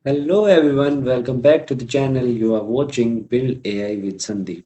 Hello everyone, welcome back to the channel. You are watching Build AI with Sandeep.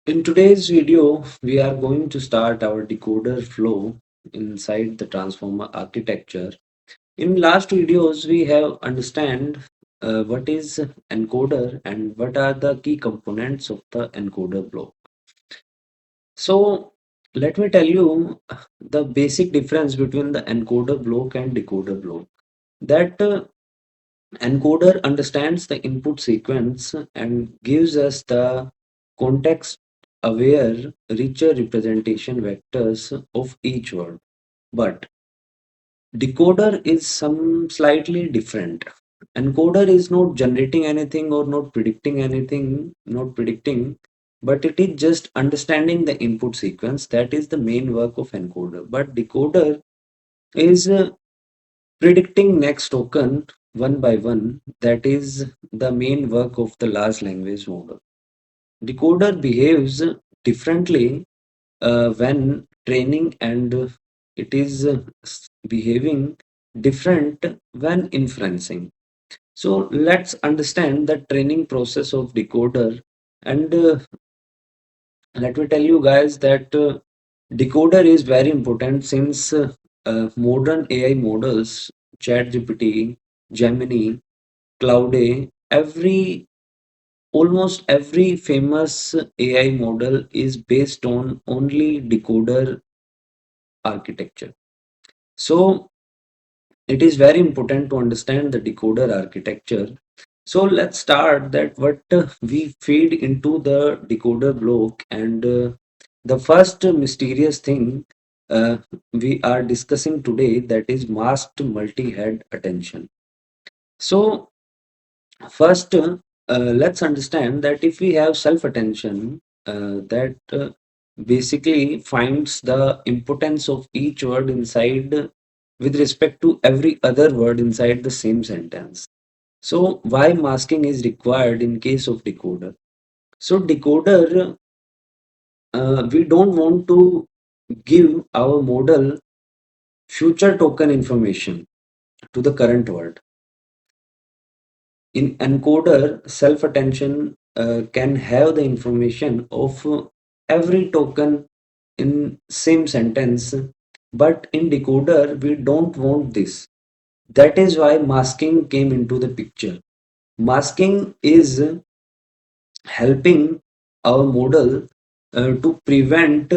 In today's video, we are going to start our decoder flow inside the transformer architecture. In last videos, we have understand what is encoder and what are the key components of the encoder block. So let me tell you the basic difference between the encoder block and decoder block. That encoder understands the input sequence and gives us the context aware, richer representation vectors of each word. But decoder is some slightly different. Encoder is not generating anything or not predicting anything, not predicting, but it is just understanding the input sequence. That is the main work of encoder. But decoder is predicting next token one by one, that is the main work of the large language model. Decoder behaves differently when training and it is behaving different when inferencing. So let's understand the training process of decoder and let me tell you guys that decoder is very important since modern AI models, ChatGPT, Gemini, Cloud almost every famous AI model is based on only decoder architecture. So it is very important to understand the decoder architecture. So let's start that what we feed into the decoder block and the first mysterious thing uh, we are discussing today, that is masked multi-head attention. So first, let's understand that if we have self-attention, that basically finds the importance of each word inside with respect to every other word inside the same sentence. So why masking is required in case of decoder? So decoder, we don't want to give our model future token information to the current word. In encoder, self-attention can have the information of every token in same sentence, but in decoder we don't want this. That is why masking came into the picture. Masking is helping our model to prevent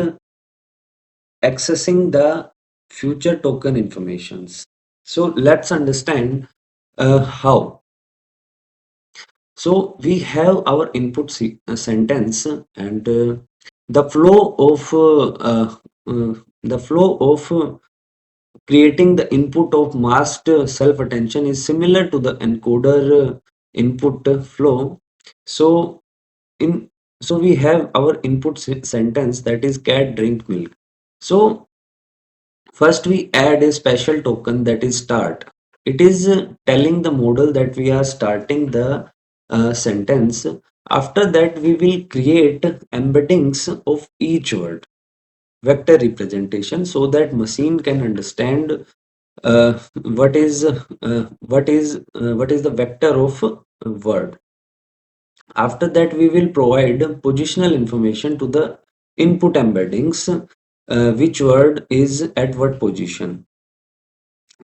accessing the future token informations. So let's understand how. So we have our input sentence and the flow of creating the input of masked self-attention is similar to the encoder input flow. So in so we have our input sentence, that is cat drink milk. So first we add a special token, that is start. It is telling the model that we are starting the sentence. After that we will create embeddings of each word, vector representation, so that machine can understand what is the vector of word. After that we will provide positional information to the input embeddings, which word is at what position.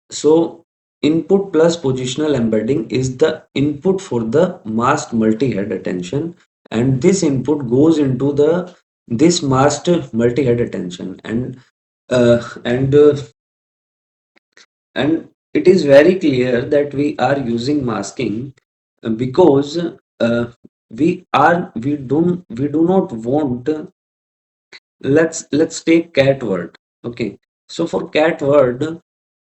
So input plus positional embedding is the input for the masked multi-head attention, and this input goes into the this masked multi-head attention, and it is very clear that we are using masking because we do not want, let's take cat word. Okay, so for cat word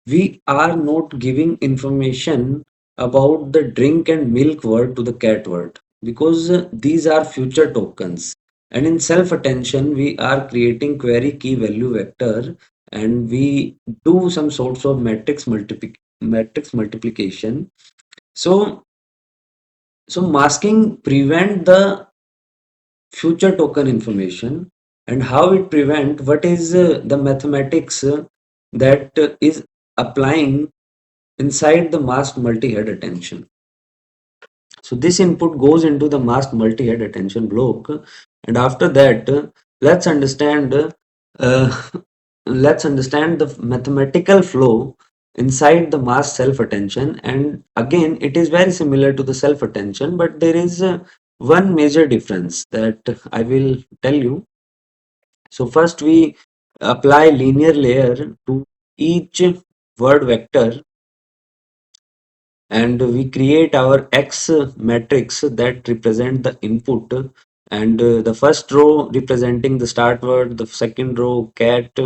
we are not giving information about the drink and milk word to the cat word because these are future tokens, and in self attention we are creating query key value vector, and we do some sorts of matrix multiplication. So so masking prevent the future token information. And how it prevent, what is the mathematics that is applying inside the masked multi-head attention. So this input goes into the masked multi-head attention block, and after that, let's understand uh, let's understand the mathematical flow inside the masked self-attention. And again, it is very similar to the self-attention, but there is one major difference that I will tell you. So first we apply linear layer to each word vector, and we create our X matrix that represent the input, and the first row representing the start word, the second row cat,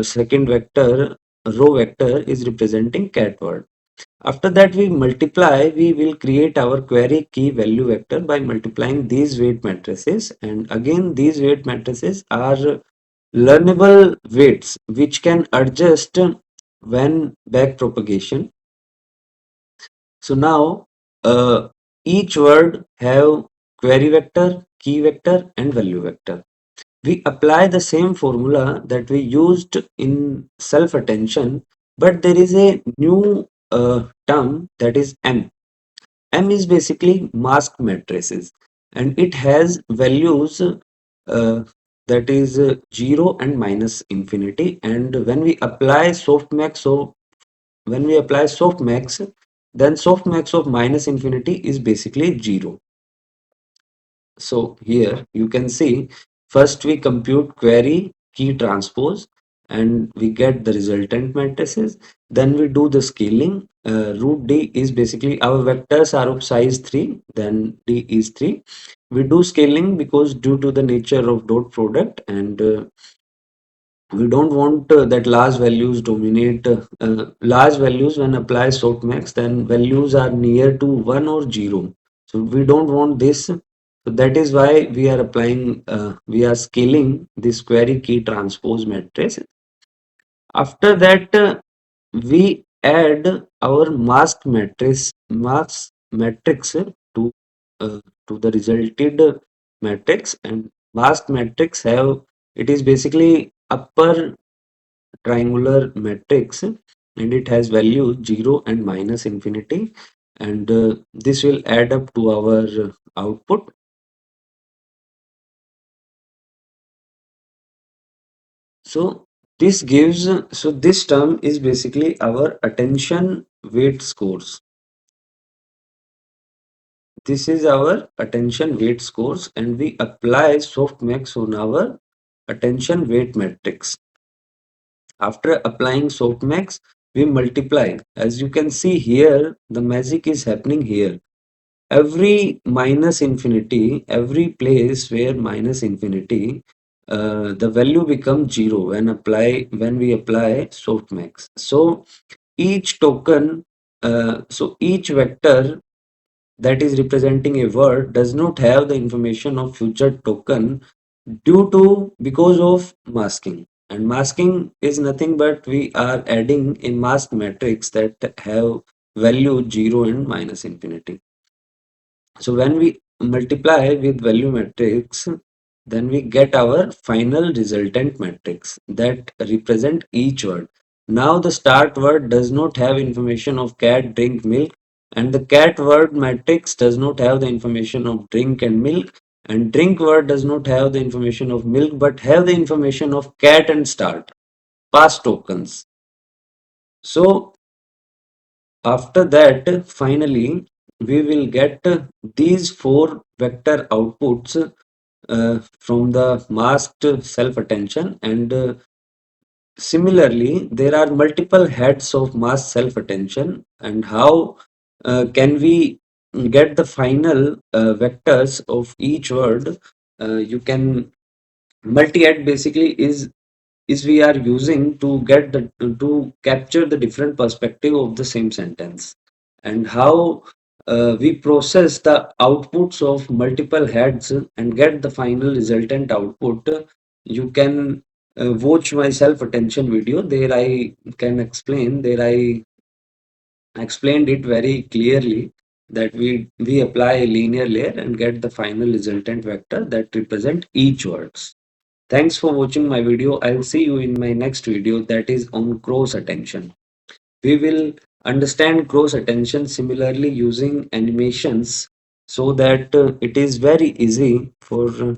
second vector row vector is representing cat word. After that we multiply, we will create our query key value vector by multiplying these weight matrices, and again these weight matrices are learnable weights which can adjust when back propagation. So now each word have query vector, key vector and value vector. We apply the same formula that we used in self attention, but there is a new term, that is M. M is basically mask matrices, and it has values that is 0 and minus infinity. And when we apply softmax, so when we apply softmax, then softmax of minus infinity is basically 0. So here you can see, first we compute query key transpose and we get the resultant matrices. Then we do the scaling. Root D is basically our vectors are of size 3, then D is 3. We do scaling because due to the nature of dot product, and we don't want that large values dominate. Large values when apply softmax, then values are near to 1 or 0. So we don't want this. So that is why we are applying, we are scaling this query key transpose matrix. After that, we add our mask matrix to the resulted matrix, and mask matrix have, it is basically upper triangular matrix, and it has value 0 and minus infinity, and this will add up to our output. So this gives, so this term is basically our attention weight scores. This is our attention weight scores, and we apply softmax on our attention weight matrix. After applying softmax, we multiply. As you can see here, the magic is happening here. Every minus infinity, every place where minus infinity, the value becomes 0 when we apply softmax. So each token, so each vector that is representing a word does not have the information of future token due to, because of masking. And masking is nothing but we are adding a mask matrix that have value 0 and minus infinity. So when we multiply with value matrix, then we get our final resultant matrix that represent each word. Now the start word does not have information of cat, drink, milk, and the cat word matrix does not have the information of drink and milk, and drink word does not have the information of milk but have the information of cat and start, past tokens. So after that, finally, we will get these four vector outputs from the masked self-attention, and similarly, there are multiple heads of masked self-attention, and how can we get the final vectors of each word? You can multi-head basically is we are using to get the to capture the different perspective of the same sentence, and how we process the outputs of multiple heads and get the final resultant output. You can watch my self attention video, there I can explain, there I explained it very clearly that we apply a linear layer and get the final resultant vector that represent each words. Thanks for watching my video. I'll see you in my next video, that is on cross attention. We will understand cross attention similarly using animations so that it is very easy for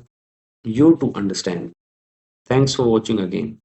you to understand. Thanks for watching again.